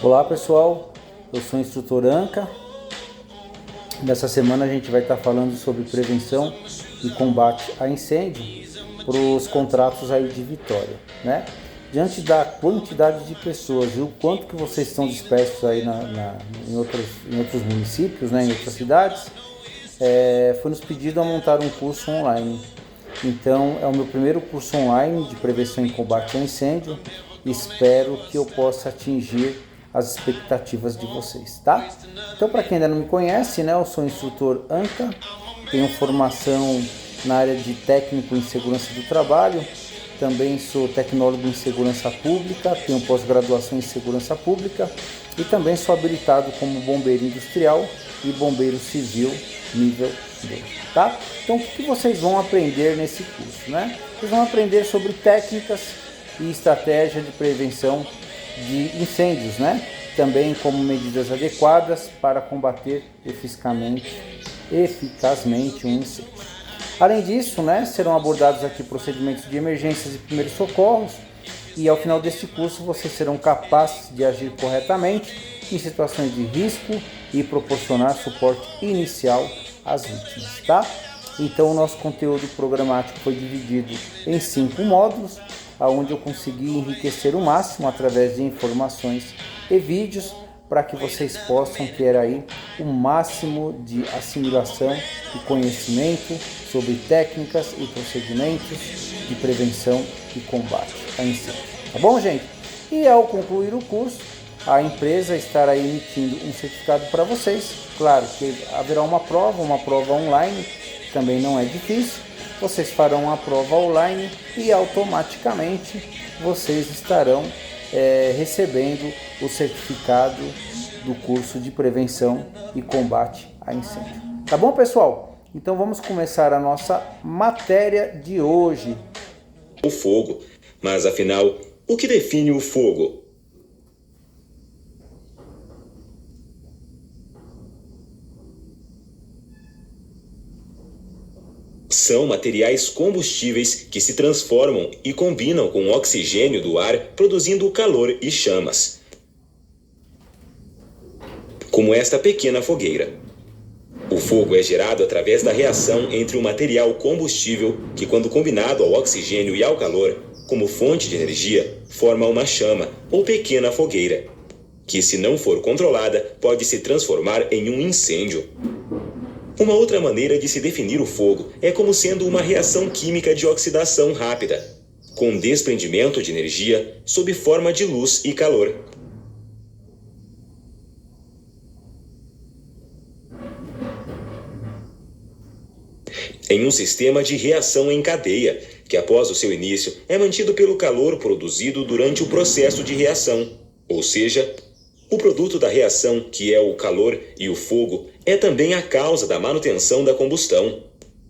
Olá pessoal, eu sou o instrutor Anca. Nessa semana a gente vai estar falando sobre prevenção e combate a incêndio para os contratos aí de Vitória, né? Diante da quantidade de pessoas e o quanto que vocês estão dispersos aí em outros municípios, né, em outras cidades, foi nos pedido a montar um curso online. Então é o meu primeiro curso online de prevenção e combate a incêndio. Espero que eu possa atingir as expectativas de vocês, tá? Então, para quem ainda não me conhece, né, eu sou instrutor Anca, tenho formação na área de técnico em segurança do trabalho, também sou tecnólogo em segurança pública, tenho pós-graduação em segurança pública e também sou habilitado como bombeiro industrial e bombeiro civil nível 2, tá? Então, o que vocês vão aprender nesse curso, né? Vocês vão aprender sobre técnicas e estratégia de prevenção de incêndios, né? Também como medidas adequadas para combater eficazmente um incêndio. Além disso, né, serão abordados aqui procedimentos de emergências e primeiros socorros, e ao final deste curso vocês serão capazes de agir corretamente em situações de risco e proporcionar suporte inicial às vítimas, tá? Então o nosso conteúdo programático foi dividido em 5 módulos, onde eu consegui enriquecer o máximo através de informações e vídeos para que vocês possam ter aí o máximo de assimilação e conhecimento sobre técnicas e procedimentos de prevenção e combate a incêndio. Tá bom, gente? E ao concluir o curso, a empresa estará emitindo um certificado para vocês. Claro que haverá uma prova online, também não é difícil. Vocês farão a prova online e automaticamente vocês estarão recebendo o certificado do curso de prevenção e combate a incêndio. Tá bom, pessoal? Então vamos começar a nossa matéria de hoje. O fogo. Mas afinal, o que define o fogo? São materiais combustíveis que se transformam e combinam com o oxigênio do ar, produzindo calor e chamas. Como esta pequena fogueira. O fogo é gerado através da reação entre o material combustível, que quando combinado ao oxigênio e ao calor, como fonte de energia, forma uma chama ou pequena fogueira, que se não for controlada, pode se transformar em um incêndio. Uma outra maneira de se definir o fogo é como sendo uma reação química de oxidação rápida, com desprendimento de energia sob forma de luz e calor. Em um sistema de reação em cadeia, que após o seu início é mantido pelo calor produzido durante o processo de reação, ou seja, o produto da reação, que é o calor e o fogo, é também a causa da manutenção da combustão.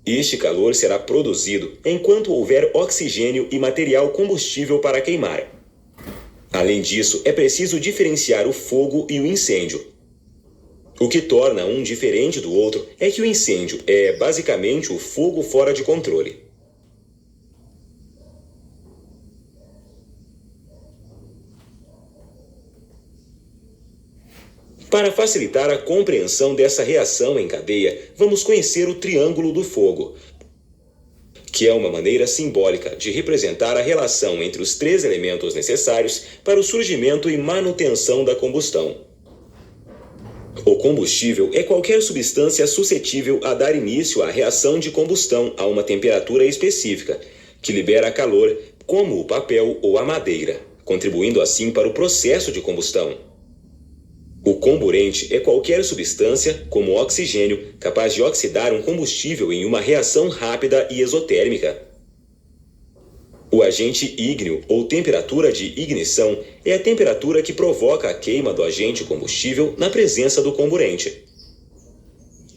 Este calor será produzido enquanto houver oxigênio e material combustível para queimar. Além disso, é preciso diferenciar o fogo e o incêndio. O que torna um diferente do outro é que o incêndio é basicamente o fogo fora de controle. Para facilitar a compreensão dessa reação em cadeia, vamos conhecer o triângulo do fogo, que é uma maneira simbólica de representar a relação entre os 3 elementos necessários para o surgimento e manutenção da combustão. O combustível é qualquer substância suscetível a dar início à reação de combustão a uma temperatura específica, que libera calor, como o papel ou a madeira, contribuindo assim para o processo de combustão. O comburente é qualquer substância, como o oxigênio, capaz de oxidar um combustível em uma reação rápida e exotérmica. O agente ígneo, ou temperatura de ignição, é a temperatura que provoca a queima do agente combustível na presença do comburente.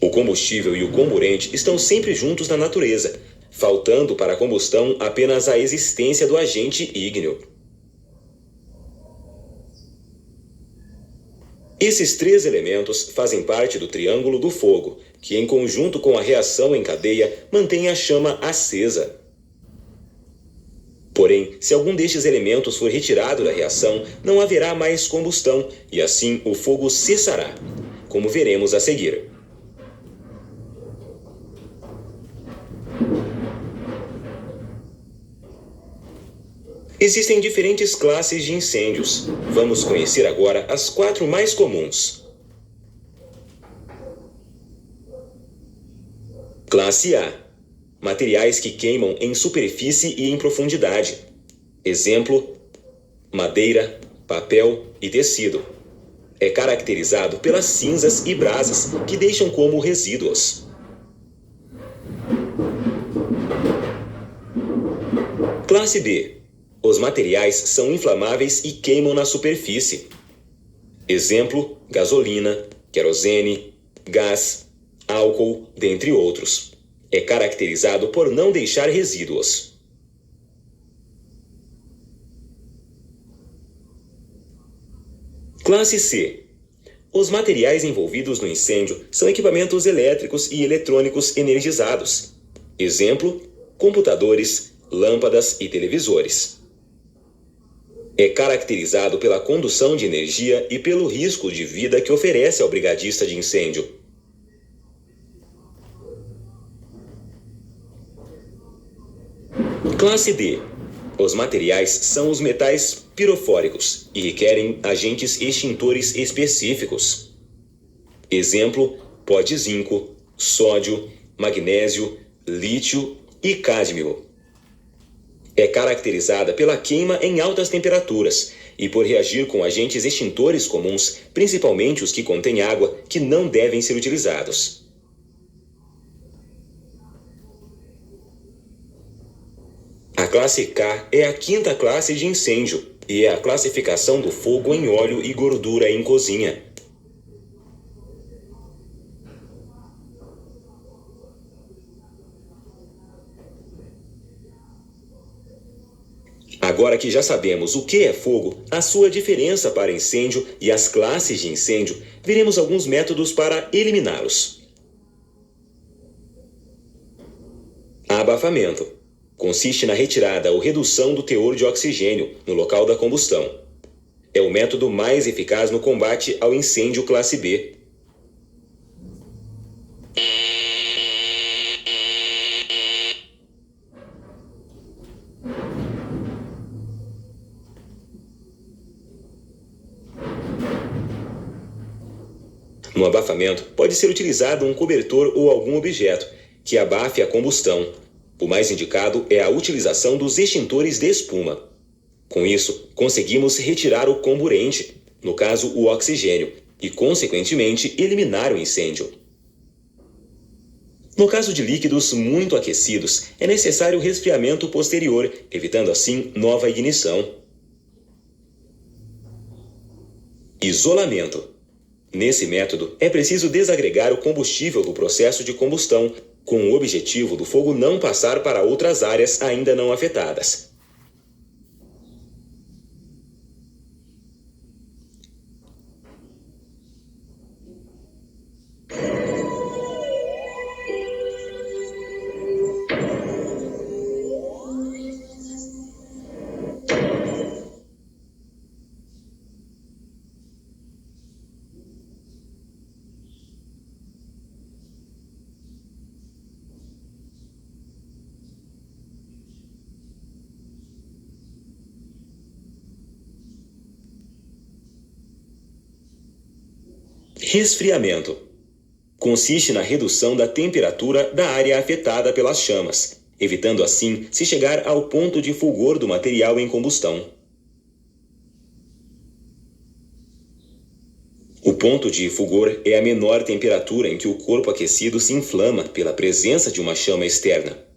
O combustível e o comburente estão sempre juntos na natureza, faltando para a combustão apenas a existência do agente ígneo. Esses 3 elementos fazem parte do triângulo do fogo, que em conjunto com a reação em cadeia mantém a chama acesa. Porém, se algum destes elementos for retirado da reação, não haverá mais combustão e assim o fogo cessará, como veremos a seguir. Existem diferentes classes de incêndios. Vamos conhecer agora as 4 mais comuns. Classe A. Materiais que queimam em superfície e em profundidade. Exemplo: madeira, papel e tecido. É caracterizado pelas cinzas e brasas que deixam como resíduos. Classe B. Os materiais são inflamáveis e queimam na superfície. Exemplo: gasolina, querosene, gás, álcool, dentre outros. É caracterizado por não deixar resíduos. Classe C. Os materiais envolvidos no incêndio são equipamentos elétricos e eletrônicos energizados. Exemplo: computadores, lâmpadas e televisores. É caracterizado pela condução de energia e pelo risco de vida que oferece ao brigadista de incêndio. Classe D. Os materiais são os metais pirofóricos e requerem agentes extintores específicos. Exemplo: pó de zinco, sódio, magnésio, lítio e cádmio. É caracterizada pela queima em altas temperaturas e por reagir com agentes extintores comuns, principalmente os que contêm água, que não devem ser utilizados. A classe K é a 5ª classe de incêndio e é a classificação do fogo em óleo e gordura em cozinha. Agora que já sabemos o que é fogo, a sua diferença para incêndio e as classes de incêndio, veremos alguns métodos para eliminá-los. Abafamento. Consiste na retirada ou redução do teor de oxigênio no local da combustão. É o método mais eficaz no combate ao incêndio classe B. No abafamento, pode ser utilizado um cobertor ou algum objeto que abafe a combustão. O mais indicado é a utilização dos extintores de espuma. Com isso, conseguimos retirar o comburente, no caso o oxigênio, e, consequentemente, eliminar o incêndio. No caso de líquidos muito aquecidos, é necessário resfriamento posterior, evitando assim nova ignição. Isolamento. Nesse método, é preciso desagregar o combustível do processo de combustão, com o objetivo do fogo não passar para outras áreas ainda não afetadas. Resfriamento. Consiste na redução da temperatura da área afetada pelas chamas, evitando assim se chegar ao ponto de fulgor do material em combustão. O ponto de fulgor é a menor temperatura em que o corpo aquecido se inflama pela presença de uma chama externa.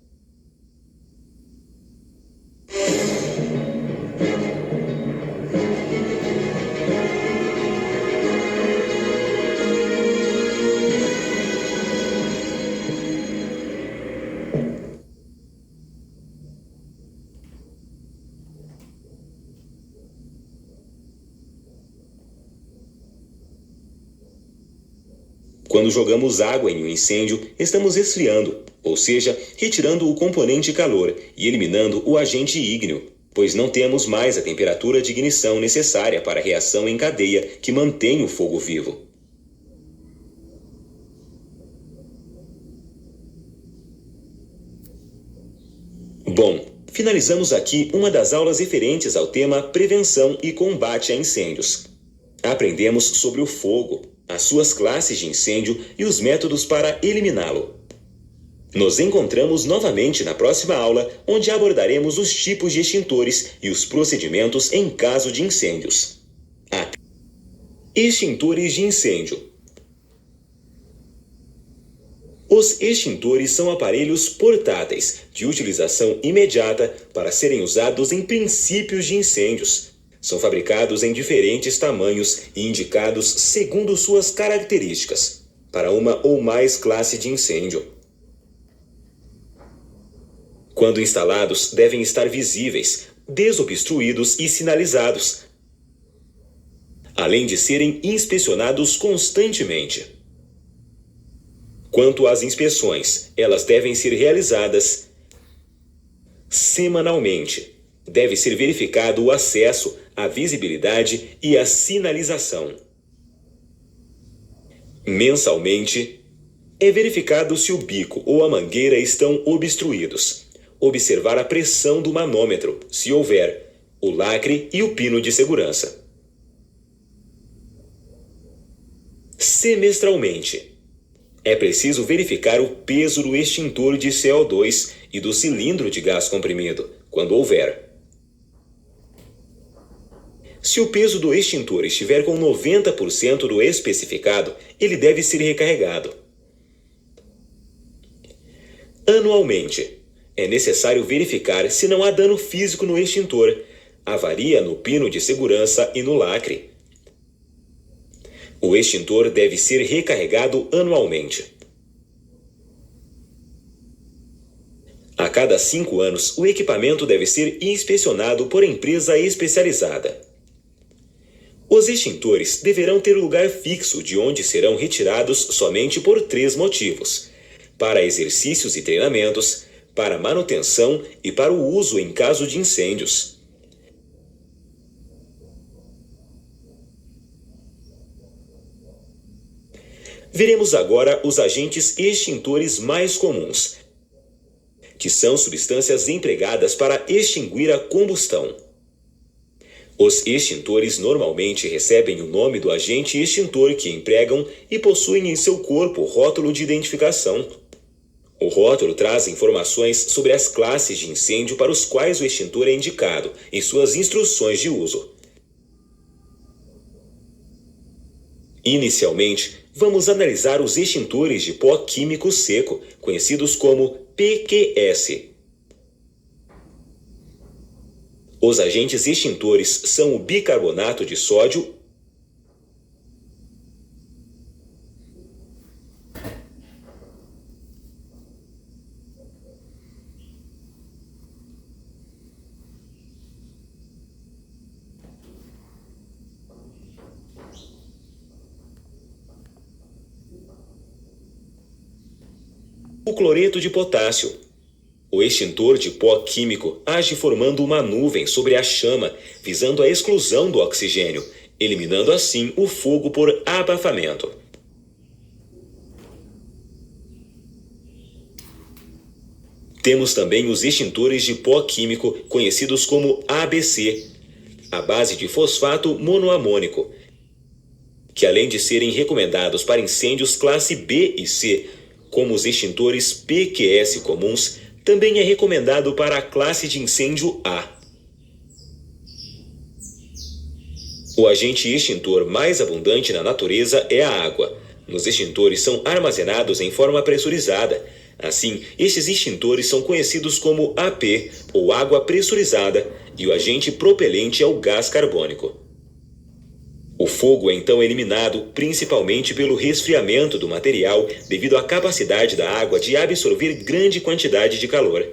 Quando jogamos água em um incêndio, estamos esfriando, ou seja, retirando o componente calor e eliminando o agente ígneo, pois não temos mais a temperatura de ignição necessária para a reação em cadeia que mantém o fogo vivo. Bom, finalizamos aqui uma das aulas referentes ao tema prevenção e combate a incêndios. Aprendemos sobre o fogo, as suas classes de incêndio e os métodos para eliminá-lo. Nos encontramos novamente na próxima aula, onde abordaremos os tipos de extintores e os procedimentos em caso de incêndios. Extintores de incêndio. Os extintores são aparelhos portáteis, de utilização imediata, para serem usados em princípios de incêndios. São fabricados em diferentes tamanhos e indicados segundo suas características, para uma ou mais classes de incêndio. Quando instalados, devem estar visíveis, desobstruídos e sinalizados, além de serem inspecionados constantemente. Quanto às inspeções, elas devem ser realizadas semanalmente. Deve ser verificado o acesso, a visibilidade e a sinalização. Mensalmente, é verificado se o bico ou a mangueira estão obstruídos. Observar a pressão do manômetro, se houver, o lacre e o pino de segurança. Semestralmente, é preciso verificar o peso do extintor de CO2 e do cilindro de gás comprimido, quando houver. Se o peso do extintor estiver com 90% do especificado, ele deve ser recarregado. Anualmente, é necessário verificar se não há dano físico no extintor, avaria no pino de segurança e no lacre. O extintor deve ser recarregado anualmente. A cada 5 anos, o equipamento deve ser inspecionado por empresa especializada. Os extintores deverão ter lugar fixo de onde serão retirados somente por 3 motivos: para exercícios e treinamentos, para manutenção e para o uso em caso de incêndios. Veremos agora os agentes extintores mais comuns, que são substâncias empregadas para extinguir a combustão. Os extintores normalmente recebem o nome do agente extintor que empregam e possuem em seu corpo rótulo de identificação. O rótulo traz informações sobre as classes de incêndio para os quais o extintor é indicado e suas instruções de uso. Inicialmente, vamos analisar os extintores de pó químico seco, conhecidos como PQS. Os agentes extintores são o bicarbonato de sódio o cloreto de potássio. O extintor de pó químico age formando uma nuvem sobre a chama, visando a exclusão do oxigênio, eliminando assim o fogo por abafamento. Temos também os extintores de pó químico, conhecidos como ABC, à base de fosfato monoamônico, que além de serem recomendados para incêndios classe B e C, como os extintores PQS comuns, também é recomendado para a classe de incêndio A. O agente extintor mais abundante na natureza é a água. Nos extintores são armazenados em forma pressurizada. Assim, estes extintores são conhecidos como AP, ou água pressurizada, e o agente propelente é o gás carbônico. O fogo é então eliminado principalmente pelo resfriamento do material devido à capacidade da água de absorver grande quantidade de calor.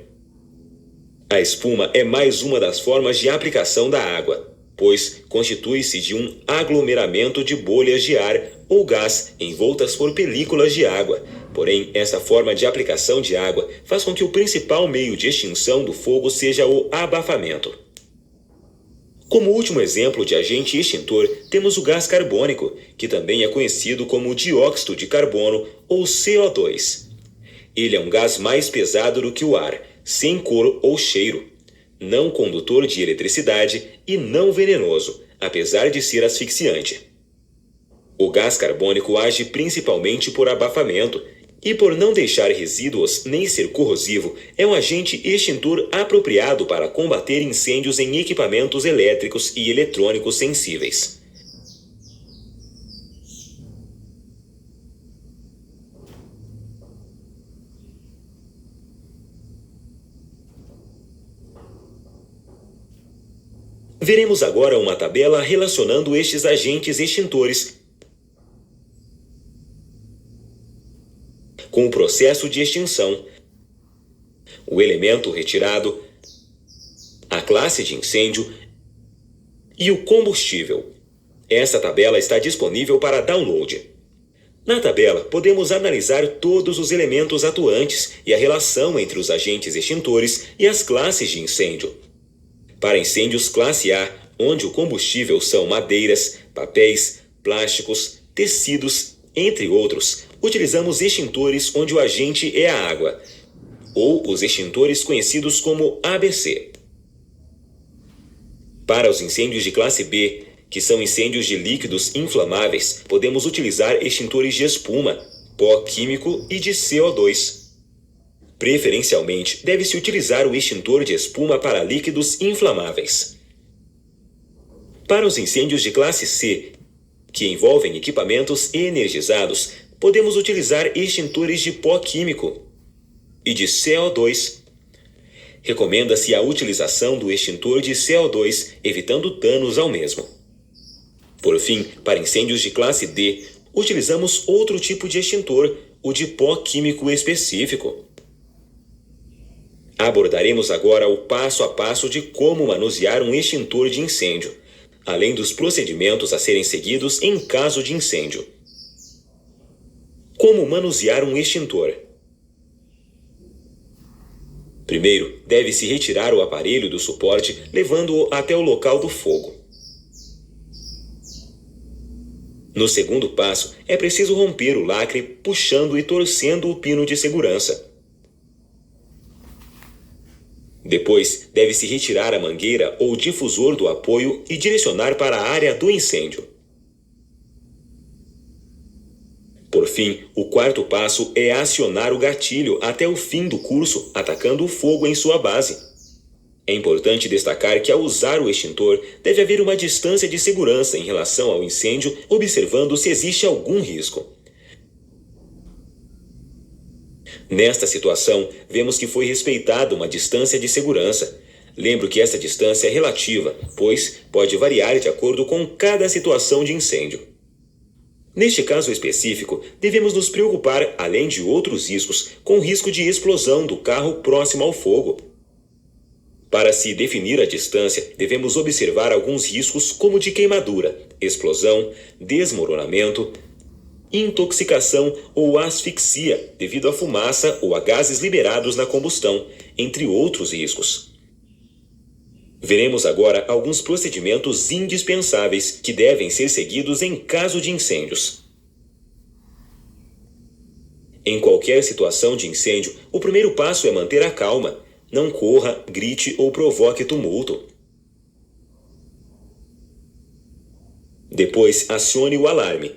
A espuma é mais uma das formas de aplicação da água, pois constitui-se de um aglomeramento de bolhas de ar ou gás envoltas por películas de água. Porém, essa forma de aplicação de água faz com que o principal meio de extinção do fogo seja o abafamento. Como último exemplo de agente extintor, temos o gás carbônico, que também é conhecido como dióxido de carbono ou CO2. Ele é um gás mais pesado do que o ar, sem cor ou cheiro, não condutor de eletricidade e não venenoso, apesar de ser asfixiante. O gás carbônico age principalmente por abafamento e, por não deixar resíduos nem ser corrosivo, é um agente extintor apropriado para combater incêndios em equipamentos elétricos e eletrônicos sensíveis. Veremos agora uma tabela relacionando estes agentes extintores com o processo de extinção, o elemento retirado, a classe de incêndio e o combustível. Esta tabela está disponível para download. Na tabela, podemos analisar todos os elementos atuantes e a relação entre os agentes extintores e as classes de incêndio. Para incêndios classe A, onde o combustível são madeiras, papéis, plásticos, tecidos, entre outros, utilizamos extintores onde o agente é a água, ou os extintores conhecidos como ABC. Para os incêndios de classe B, que são incêndios de líquidos inflamáveis, podemos utilizar extintores de espuma, pó químico e de CO2. Preferencialmente, deve-se utilizar o extintor de espuma para líquidos inflamáveis. Para os incêndios de classe C, que envolvem equipamentos energizados, podemos utilizar extintores de pó químico e de CO2. Recomenda-se a utilização do extintor de CO2, evitando danos ao mesmo. Por fim, para incêndios de classe D, utilizamos outro tipo de extintor, o de pó químico específico. Abordaremos agora o passo a passo de como manusear um extintor de incêndio, além dos procedimentos a serem seguidos em caso de incêndio. Como manusear um extintor? Primeiro, deve-se retirar o aparelho do suporte, levando-o até o local do fogo. No segundo passo, é preciso romper o lacre puxando e torcendo o pino de segurança. Depois, deve-se retirar a mangueira ou difusor do apoio e direcionar para a área do incêndio. Por fim, o quarto passo é acionar o gatilho até o fim do curso, atacando o fogo em sua base. É importante destacar que, ao usar o extintor, deve haver uma distância de segurança em relação ao incêndio, observando se existe algum risco. Nesta situação, vemos que foi respeitada uma distância de segurança. Lembro que essa distância é relativa, pois pode variar de acordo com cada situação de incêndio. Neste caso específico, devemos nos preocupar, além de outros riscos, com o risco de explosão do carro próximo ao fogo. Para se definir a distância, devemos observar alguns riscos como de queimadura, explosão, desmoronamento, intoxicação ou asfixia devido à fumaça ou a gases liberados na combustão, entre outros riscos. Veremos agora alguns procedimentos indispensáveis que devem ser seguidos em caso de incêndios. Em qualquer situação de incêndio, o primeiro passo é manter a calma. Não corra, grite ou provoque tumulto. Depois, acione o alarme.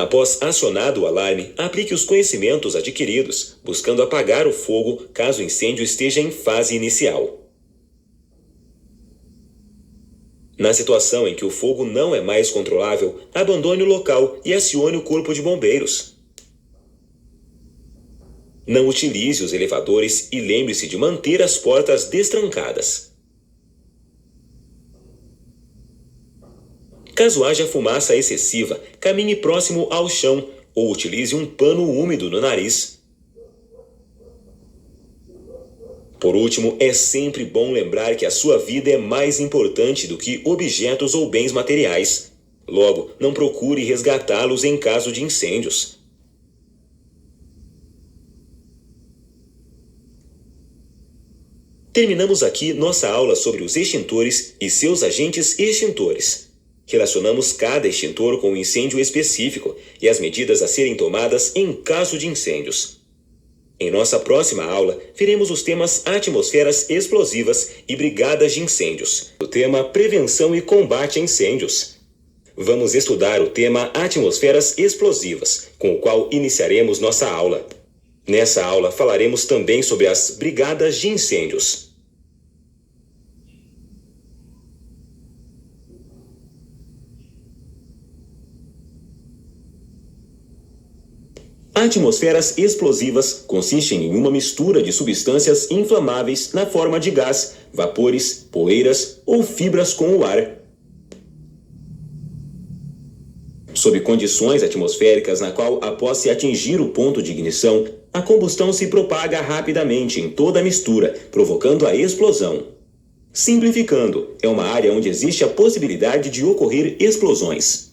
Após acionado o alarme, aplique os conhecimentos adquiridos, buscando apagar o fogo caso o incêndio esteja em fase inicial. Na situação em que o fogo não é mais controlável, abandone o local e acione o corpo de bombeiros. Não utilize os elevadores e lembre-se de manter as portas destrancadas. Caso haja fumaça excessiva, caminhe próximo ao chão ou utilize um pano úmido no nariz. Por último, é sempre bom lembrar que a sua vida é mais importante do que objetos ou bens materiais. Logo, não procure resgatá-los em caso de incêndios. Terminamos aqui nossa aula sobre os extintores e seus agentes extintores. Relacionamos cada extintor com um incêndio específico e as medidas a serem tomadas em caso de incêndios. Em nossa próxima aula, veremos os temas atmosferas explosivas e brigadas de incêndios, o tema prevenção e combate a incêndios. Vamos estudar o tema atmosferas explosivas, com o qual iniciaremos nossa aula. Nessa aula falaremos também sobre as brigadas de incêndios. Atmosferas explosivas consistem em uma mistura de substâncias inflamáveis na forma de gás, vapores, poeiras ou fibras com o ar. Sob condições atmosféricas na qual, após se atingir o ponto de ignição, a combustão se propaga rapidamente em toda a mistura, provocando a explosão. Simplificando, é uma área onde existe a possibilidade de ocorrer explosões.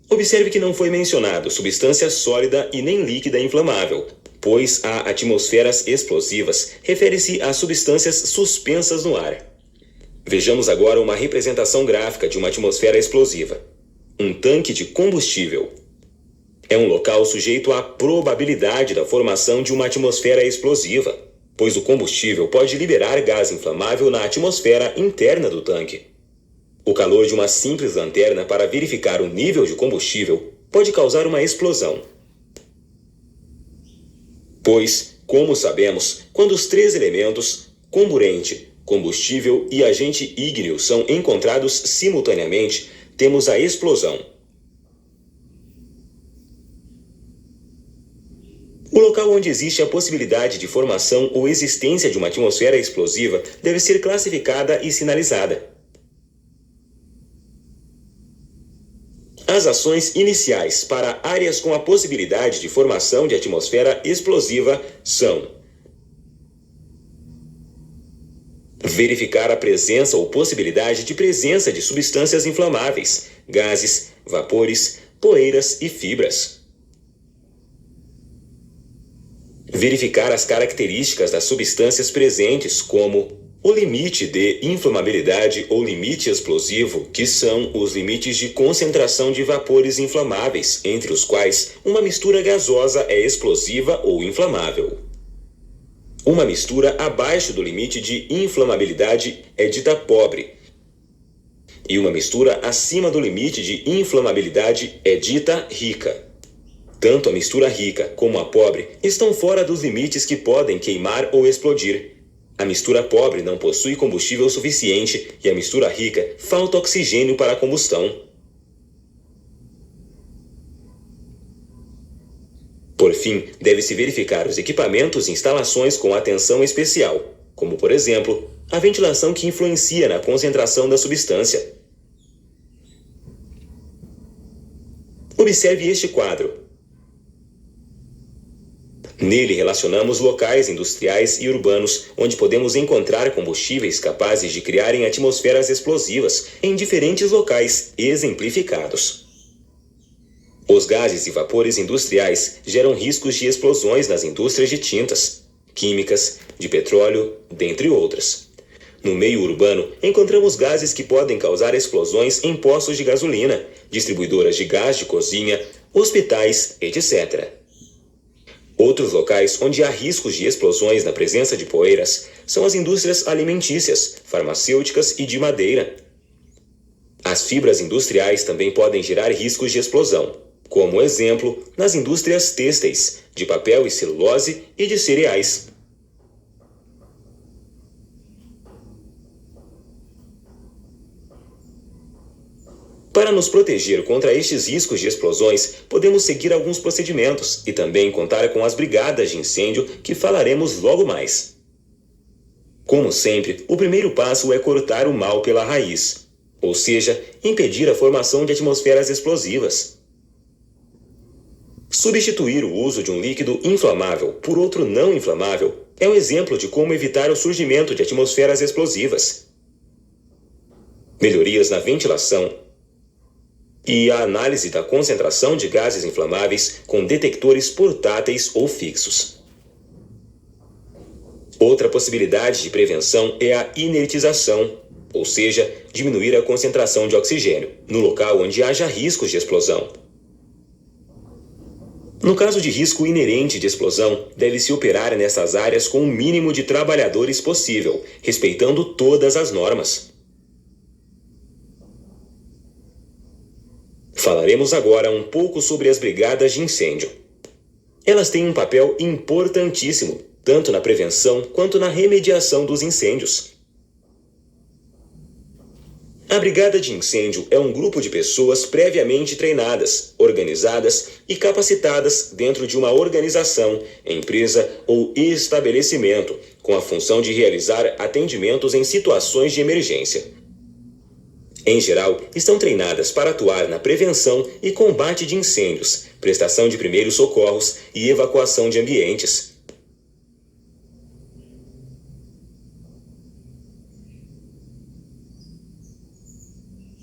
Observe que não foi mencionado substância sólida e nem líquida inflamável, pois a atmosferas explosivas refere-se a substâncias suspensas no ar. Vejamos agora uma representação gráfica de uma atmosfera explosiva. Um tanque de combustível. É um local sujeito à probabilidade da formação de uma atmosfera explosiva, pois o combustível pode liberar gás inflamável na atmosfera interna do tanque. O calor de uma simples lanterna para verificar o nível de combustível pode causar uma explosão. Pois, como sabemos, quando os três elementos, comburente, combustível e agente ígneo são encontrados simultaneamente, temos a explosão. O local onde existe a possibilidade de formação ou existência de uma atmosfera explosiva deve ser classificada e sinalizada. As ações iniciais para áreas com a possibilidade de formação de atmosfera explosiva são: verificar a presença ou possibilidade de presença de substâncias inflamáveis, gases, vapores, poeiras e fibras. Verificar as características das substâncias presentes, como o limite de inflamabilidade ou limite explosivo, que são os limites de concentração de vapores inflamáveis, entre os quais uma mistura gasosa é explosiva ou inflamável. Uma mistura abaixo do limite de inflamabilidade é dita pobre, e uma mistura acima do limite de inflamabilidade é dita rica. Tanto a mistura rica como a pobre estão fora dos limites que podem queimar ou explodir. A mistura pobre não possui combustível suficiente e a mistura rica falta oxigênio para a combustão. Por fim, deve-se verificar os equipamentos e instalações com atenção especial, como, por exemplo, a ventilação que influencia na concentração da substância. Observe este quadro. Nele relacionamos locais industriais e urbanos onde podemos encontrar combustíveis capazes de criarem atmosferas explosivas em diferentes locais exemplificados. Os gases e vapores industriais geram riscos de explosões nas indústrias de tintas, químicas, de petróleo, dentre outras. No meio urbano, encontramos gases que podem causar explosões em postos de gasolina, distribuidoras de gás de cozinha, hospitais, etc. Outros locais onde há riscos de explosões na presença de poeiras são as indústrias alimentícias, farmacêuticas e de madeira. As fibras industriais também podem gerar riscos de explosão, como exemplo, nas indústrias têxteis, de papel e celulose e de cereais. Para nos proteger contra estes riscos de explosões, podemos seguir alguns procedimentos e também contar com as brigadas de incêndio que falaremos logo mais. Como sempre, o primeiro passo é cortar o mal pela raiz, ou seja, impedir a formação de atmosferas explosivas. Substituir o uso de um líquido inflamável por outro não inflamável É um exemplo de como evitar o surgimento de atmosferas explosivas, melhorias na ventilação e a análise da concentração de gases inflamáveis com detectores portáteis ou fixos. Outra possibilidade de prevenção é a inertização, ou seja, diminuir a concentração de oxigênio no local onde haja riscos de explosão. No caso de risco inerente de explosão, deve-se operar nessas áreas com o mínimo de trabalhadores possível, respeitando todas as normas. Falaremos agora um pouco sobre as brigadas de incêndio. Elas têm um papel importantíssimo, tanto na prevenção quanto na remediação dos incêndios. A brigada de incêndio é um grupo de pessoas previamente treinadas, organizadas e capacitadas dentro de uma organização, empresa ou estabelecimento, com a função de realizar atendimentos em situações de emergência. Em geral, estão treinadas para atuar na prevenção e combate de incêndios, prestação de primeiros socorros e evacuação de ambientes.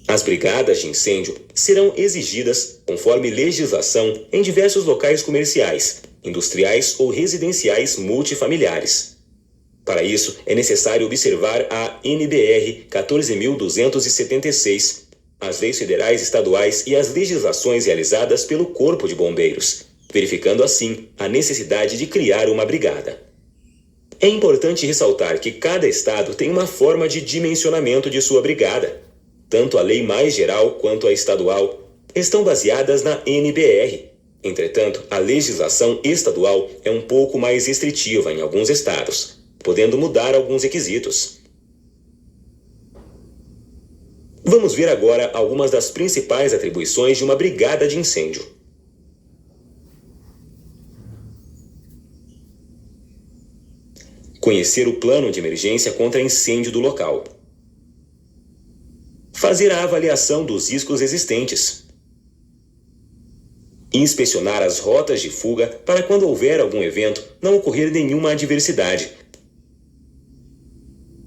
As brigadas de incêndio serão exigidas, conforme legislação, em diversos locais comerciais, industriais ou residenciais multifamiliares. Para isso, é necessário observar a NBR 14.276, as leis federais, estaduais e as legislações realizadas pelo Corpo de Bombeiros, verificando assim a necessidade de criar uma brigada. É importante ressaltar que cada estado tem uma forma de dimensionamento de sua brigada. Tanto a lei mais geral quanto a estadual estão baseadas na NBR. Entretanto, a legislação estadual é um pouco mais restritiva em alguns estados, podendo mudar alguns requisitos. Vamos ver agora algumas das principais atribuições de uma brigada de incêndio. Conhecer o plano de emergência contra incêndio do local. Fazer a avaliação dos riscos existentes. Inspecionar as rotas de fuga para, quando houver algum evento, não ocorrer nenhuma adversidade.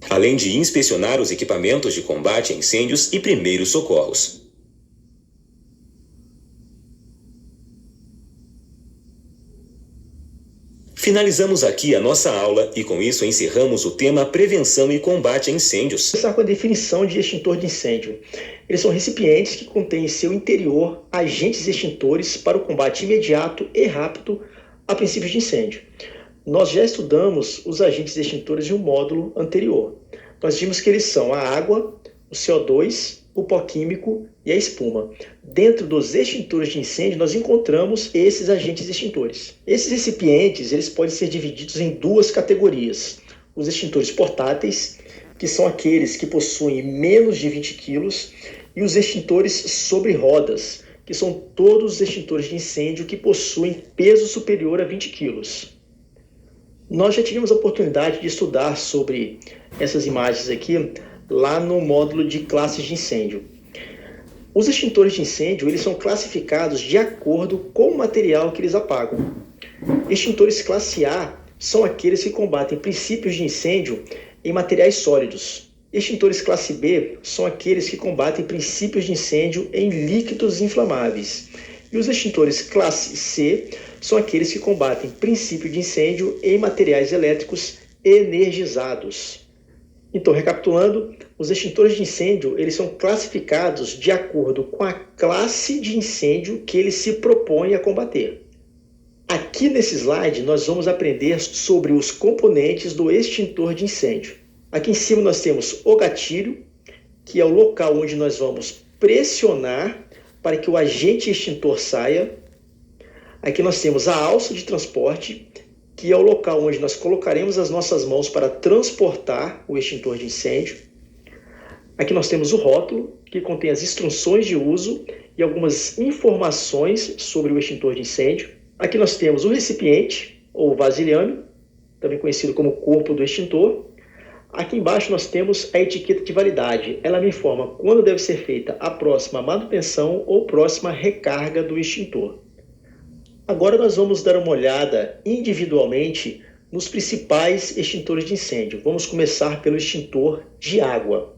Além de inspecionar os equipamentos de combate a incêndios e primeiros socorros. Finalizamos aqui a nossa aula e com isso encerramos o tema prevenção e combate a incêndios. Vamos começar com a definição de extintor de incêndio. Eles são recipientes que contêm em seu interior agentes extintores para o combate imediato e rápido a princípios de incêndio. Nós já estudamos os agentes extintores em um módulo anterior. Nós vimos que eles são a água, o CO2, o pó químico e a espuma. Dentro dos extintores de incêndio, nós encontramos esses agentes extintores. Esses recipientes, eles podem ser divididos em duas categorias. Os extintores portáteis, que são aqueles que possuem menos de 20 quilos, e os extintores sobre rodas, que são todos os extintores de incêndio que possuem peso superior a 20 quilos. Nós já tivemos a oportunidade de estudar sobre essas imagens aqui lá no módulo de classes de incêndio. Os extintores de incêndio, eles são classificados de acordo com o material que eles apagam. Extintores classe A são aqueles que combatem princípios de incêndio em materiais sólidos. Extintores classe B são aqueles que combatem princípios de incêndio em líquidos inflamáveis. E os extintores classe C são aqueles que combatem princípio de incêndio em materiais elétricos energizados. Então, recapitulando, os extintores de incêndio, eles são classificados de acordo com a classe de incêndio que ele se propõe a combater. Aqui nesse slide, nós vamos aprender sobre os componentes do extintor de incêndio. Aqui em cima nós temos o gatilho, que é o local onde nós vamos pressionar para que o agente extintor saia. Aqui nós temos a alça de transporte, que é o local onde nós colocaremos as nossas mãos para transportar o extintor de incêndio. Aqui nós temos o rótulo, que contém as instruções de uso e algumas informações sobre o extintor de incêndio. Aqui nós temos o recipiente, ou vasilhame, também conhecido como corpo do extintor. Aqui embaixo nós temos a etiqueta de validade. Ela me informa quando deve ser feita a próxima manutenção ou próxima recarga do extintor. Agora nós vamos dar uma olhada individualmente nos principais extintores de incêndio. Vamos começar pelo extintor de água.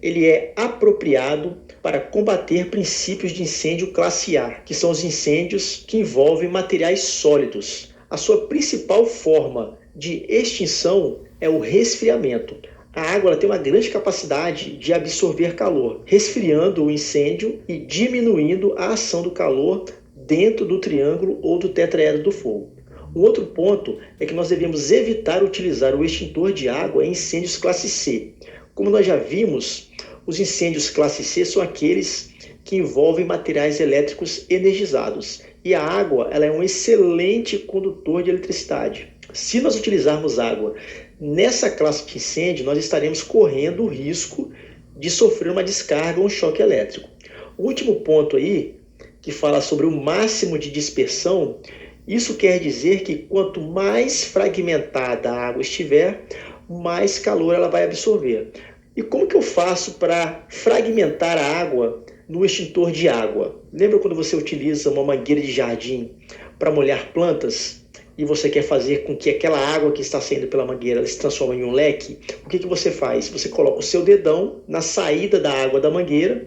Ele é apropriado para combater princípios de incêndio classe A, que são os incêndios que envolvem materiais sólidos. A sua principal forma de extinção é o resfriamento. A água ela tem uma grande capacidade de absorver calor, resfriando o incêndio e diminuindo a ação do calor dentro do triângulo ou do tetraedro do fogo. Um outro ponto é que nós devemos evitar utilizar o extintor de água em incêndios classe C. Como nós já vimos, os incêndios classe C são aqueles que envolvem materiais elétricos energizados. E a água ela é um excelente condutor de eletricidade. Se nós utilizarmos água nessa classe de incêndio, nós estaremos correndo o risco de sofrer uma descarga ou um choque elétrico. O último ponto aí, que fala sobre o máximo de dispersão, isso quer dizer que quanto mais fragmentada a água estiver, mais calor ela vai absorver. E como que eu faço para fragmentar a água no extintor de água? Lembra quando você utiliza uma mangueira de jardim para molhar plantas e você quer fazer com que aquela água que está saindo pela mangueira se transforme em um leque? O que você faz? Você coloca o seu dedão na saída da água da mangueira.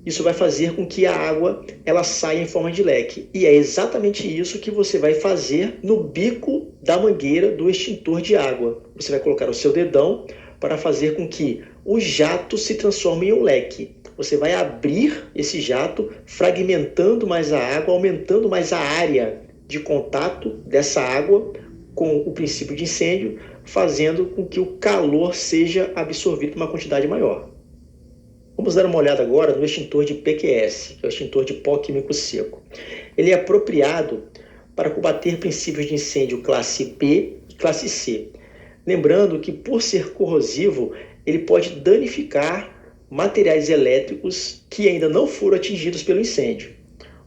Isso vai fazer com que a água ela saia em forma de leque. E é exatamente isso que você vai fazer no bico da mangueira do extintor de água. Você vai colocar o seu dedão para fazer com que o jato se transforme em um leque. Você vai abrir esse jato, fragmentando mais a água, aumentando mais a área de contato dessa água com o princípio de incêndio, fazendo com que o calor seja absorvido em uma quantidade maior. Vamos dar uma olhada agora no extintor de PQS, que é o extintor de pó químico seco. Ele é apropriado para combater princípios de incêndio classe B e classe C. Lembrando que, por ser corrosivo, ele pode danificar materiais elétricos que ainda não foram atingidos pelo incêndio.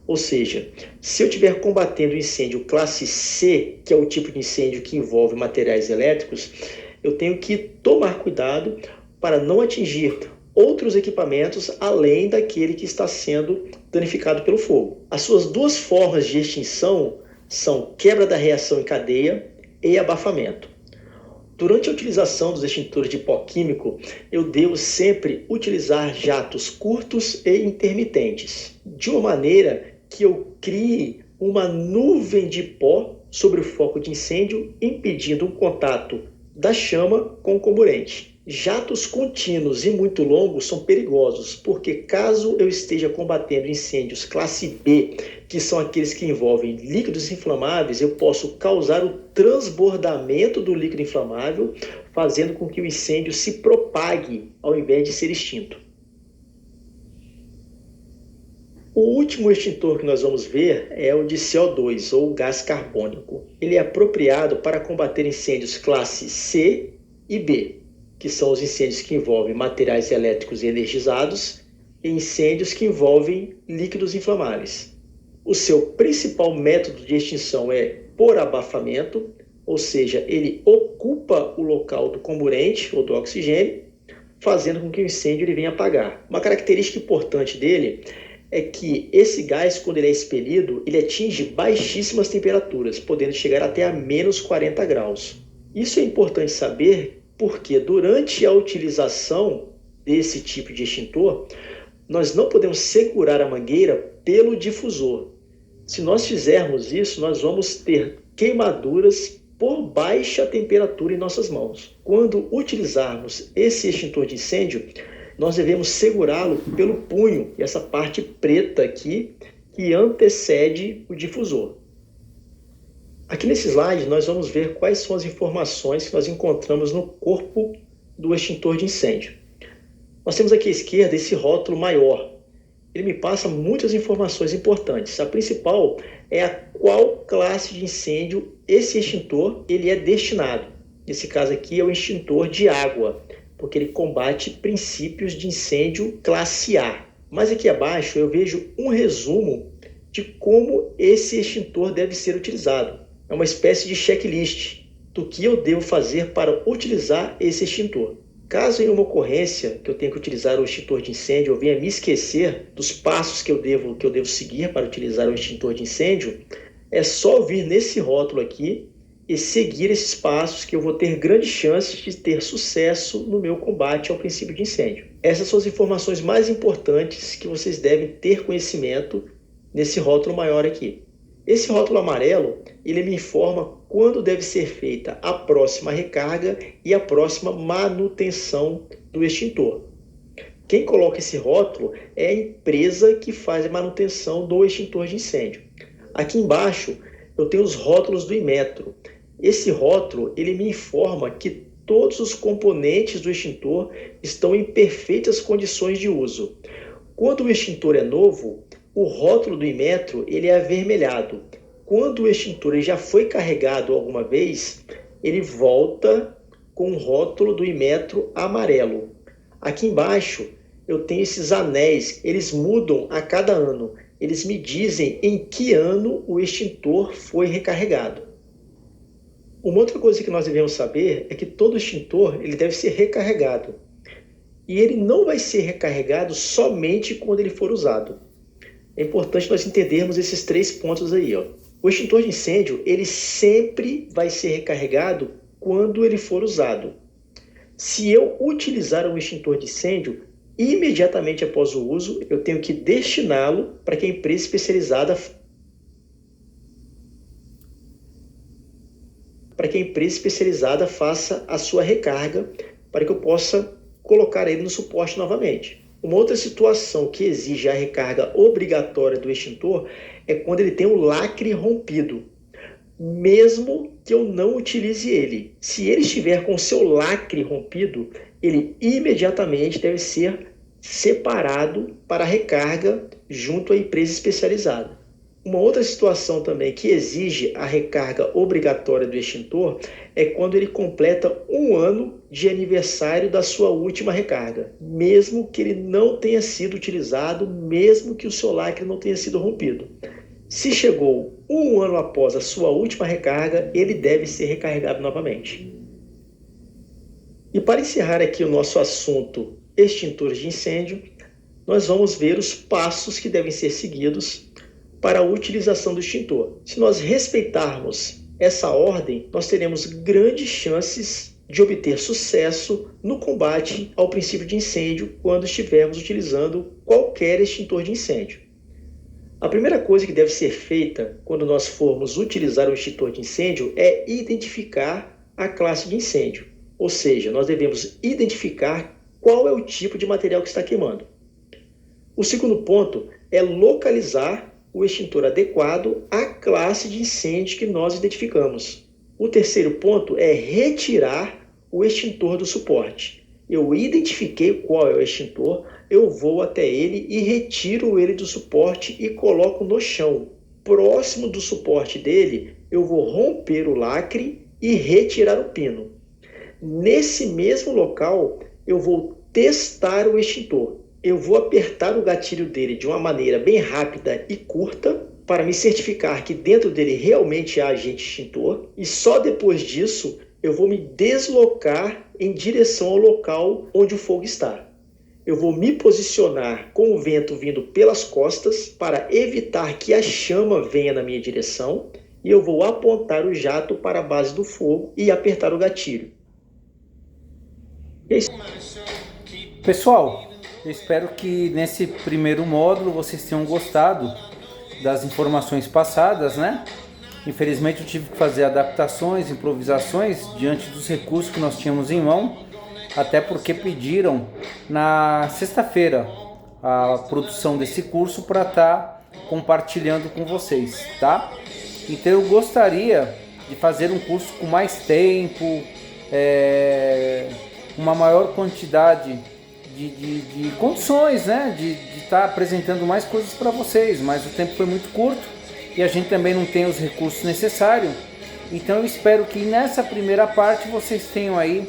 Ou seja, se eu estiver combatendo o incêndio classe C, que é o tipo de incêndio que envolve materiais elétricos, eu tenho que tomar cuidado para não atingir outros equipamentos além daquele que está sendo danificado pelo fogo. As suas duas formas de extinção são quebra da reação em cadeia e abafamento. Durante a utilização dos extintores de pó químico, eu devo sempre utilizar jatos curtos e intermitentes, de uma maneira que eu crie uma nuvem de pó sobre o foco de incêndio, impedindo o contato da chama com o comburente. Jatos contínuos e muito longos são perigosos, porque caso eu esteja combatendo incêndios classe B, que são aqueles que envolvem líquidos inflamáveis, eu posso causar o transbordamento do líquido inflamável, fazendo com que o incêndio se propague ao invés de ser extinto. O último extintor que nós vamos ver é o de CO2, ou gás carbônico. Ele é apropriado para combater incêndios classe C e B, que são os incêndios que envolvem materiais elétricos energizados e incêndios que envolvem líquidos inflamáveis. O seu principal método de extinção é por abafamento, ou seja, ele ocupa o local do comburente ou do oxigênio, fazendo com que o incêndio ele venha apagar. Uma característica importante dele é que esse gás, quando ele é expelido, ele atinge baixíssimas temperaturas, podendo chegar até a menos 40 graus. Isso é importante saber porque durante a utilização desse tipo de extintor, nós não podemos segurar a mangueira pelo difusor. Se nós fizermos isso, nós vamos ter queimaduras por baixa temperatura em nossas mãos. Quando utilizarmos esse extintor de incêndio, nós devemos segurá-lo pelo punho, essa parte preta aqui, que antecede o difusor. Aqui nesse slide nós vamos ver quais são as informações que nós encontramos no corpo do extintor de incêndio. Nós temos aqui à esquerda esse rótulo maior. Ele me passa muitas informações importantes. A principal é a qual classe de incêndio esse extintor ele é destinado. Nesse caso aqui é o extintor de água, porque ele combate princípios de incêndio classe A. Mas aqui abaixo eu vejo um resumo de como esse extintor deve ser utilizado. É uma espécie de checklist do que eu devo fazer para utilizar esse extintor. Caso em uma ocorrência que eu tenha que utilizar o extintor de incêndio, eu venha me esquecer dos passos que eu devo seguir para utilizar o extintor de incêndio, é só vir nesse rótulo aqui e seguir esses passos que eu vou ter grandes chances de ter sucesso no meu combate ao princípio de incêndio. Essas são as informações mais importantes que vocês devem ter conhecimento nesse rótulo maior aqui. Esse rótulo amarelo, ele me informa quando deve ser feita a próxima recarga e a próxima manutenção do extintor. Quem coloca esse rótulo é a empresa que faz a manutenção do extintor de incêndio. Aqui embaixo eu tenho os rótulos do Inmetro. Esse rótulo ele me informa que todos os componentes do extintor estão em perfeitas condições de uso. Quando o extintor é novo, o rótulo do Inmetro ele é avermelhado. Quando o extintor ele já foi carregado alguma vez, ele volta com o rótulo do Inmetro amarelo. Aqui embaixo eu tenho esses anéis, eles mudam a cada ano. Eles me dizem em que ano o extintor foi recarregado. Uma outra coisa que nós devemos saber é que todo extintor ele deve ser recarregado. E ele não vai ser recarregado somente quando ele for usado. É importante nós entendermos esses 3 pontos aí. O extintor de incêndio ele sempre vai ser recarregado quando ele for usado. Se eu utilizar um extintor de incêndio, imediatamente após o uso, eu tenho que destiná-lo para que a empresa especializada faça a sua recarga para que eu possa colocar ele no suporte novamente. Uma outra situação que exige a recarga obrigatória do extintor é quando ele tem o lacre rompido, mesmo que eu não utilize ele. Se ele estiver com o seu lacre rompido, ele imediatamente deve ser separado para recarga junto à empresa especializada. Uma outra situação também que exige a recarga obrigatória do extintor é quando ele completa 1 ano de aniversário da sua última recarga, mesmo que ele não tenha sido utilizado, mesmo que o seu lacre não tenha sido rompido. Se chegou 1 ano após a sua última recarga, ele deve ser recarregado novamente. E para encerrar aqui o nosso assunto extintores de incêndio, nós vamos ver os passos que devem ser seguidos para a utilização do extintor. Se nós respeitarmos essa ordem, nós teremos grandes chances de obter sucesso no combate ao princípio de incêndio quando estivermos utilizando qualquer extintor de incêndio. A primeira coisa que deve ser feita quando nós formos utilizar um extintor de incêndio é identificar a classe de incêndio. Ou seja, nós devemos identificar qual é o tipo de material que está queimando. O segundo ponto é localizar o extintor adequado à classe de incêndio que nós identificamos. O terceiro ponto é retirar o extintor do suporte. Eu identifiquei qual é o extintor, eu vou até ele e retiro ele do suporte e coloco no chão. Próximo do suporte dele, eu vou romper o lacre e retirar o pino. Nesse mesmo local, eu vou testar o extintor. Eu vou apertar o gatilho dele de uma maneira bem rápida e curta para me certificar que dentro dele realmente há agente extintor e só depois disso eu vou me deslocar em direção ao local onde o fogo está. Eu vou me posicionar com o vento vindo pelas costas para evitar que a chama venha na minha direção e eu vou apontar o jato para a base do fogo e apertar o gatilho. Pessoal, eu espero que nesse primeiro módulo vocês tenham gostado das informações passadas, né? Infelizmente eu tive que fazer adaptações, improvisações diante dos recursos que nós tínhamos em mão, até porque pediram na sexta-feira a produção desse curso para estar compartilhando com vocês, tá? Então eu gostaria de fazer um curso com mais tempo, uma maior quantidade de condições, né? De estar apresentando mais coisas para vocês, mas o tempo foi muito curto e a gente também não tem os recursos necessários. Então eu espero que nessa primeira parte vocês tenham aí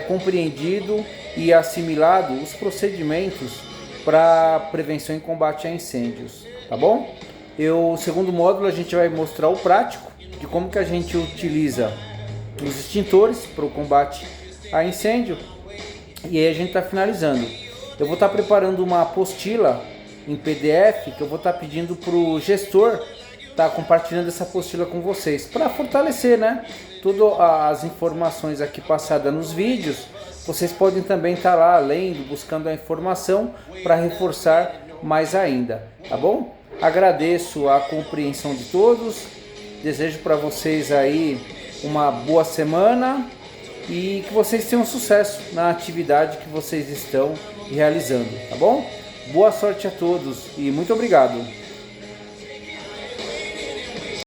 compreendido e assimilado os procedimentos para prevenção e combate a incêndios, tá bom? O segundo módulo a gente vai mostrar o prático de como que a gente utiliza os extintores para o combate a incêndio. E aí a gente está finalizando. Eu vou estar preparando uma apostila em PDF que eu vou estar pedindo para o gestor estar compartilhando essa apostila com vocês, para fortalecer, né? Todas as informações aqui passadas nos vídeos, vocês podem também estar lá lendo, buscando a informação para reforçar mais ainda, tá bom? Agradeço a compreensão de todos, desejo para vocês aí uma boa semana e que vocês tenham sucesso na atividade que vocês estão realizando, tá bom? Boa sorte a todos e muito obrigado!